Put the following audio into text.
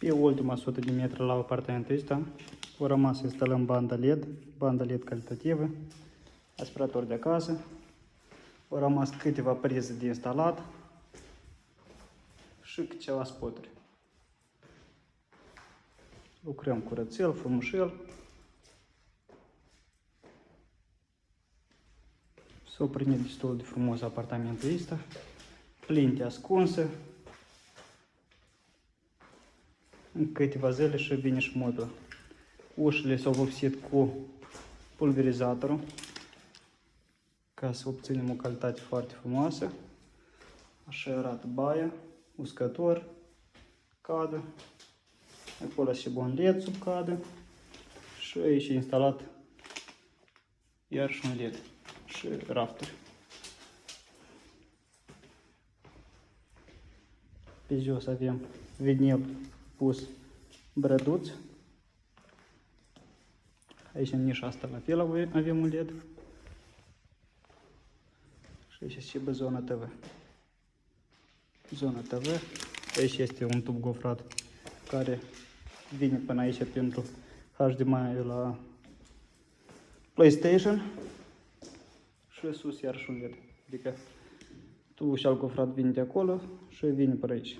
Pe ultima 100 de metri la apartamentul ăsta, o rămas să instalăm banda LED calitativă, aspirator de acasă, au rămas câteva prize de instalat și câteva spoturi. Lucrăm curățel, frumușel. S-a primit destul de frumos apartamentul ăsta, plinte ascunse. În câteva zile și vine și mobila. Ușile s-au vopsit cu pulverizatorul ca să obținem o calitate foarte frumoasă. Așa arată baia, uscător, cadă, acolo și un LED sub cadă și aici e instalat iar și un LED și rafturi. Pe jos avem vinil pus brăduț. Aici în nișa asta la fel avem un LED. Și aici și zona TV. Zona TV. Aici este un tub gofrat care vine până aici pentru HDMI la PlayStation. Și sus iar și un LED. Adică tubul și al gofrat vine de acolo și vine pe aici.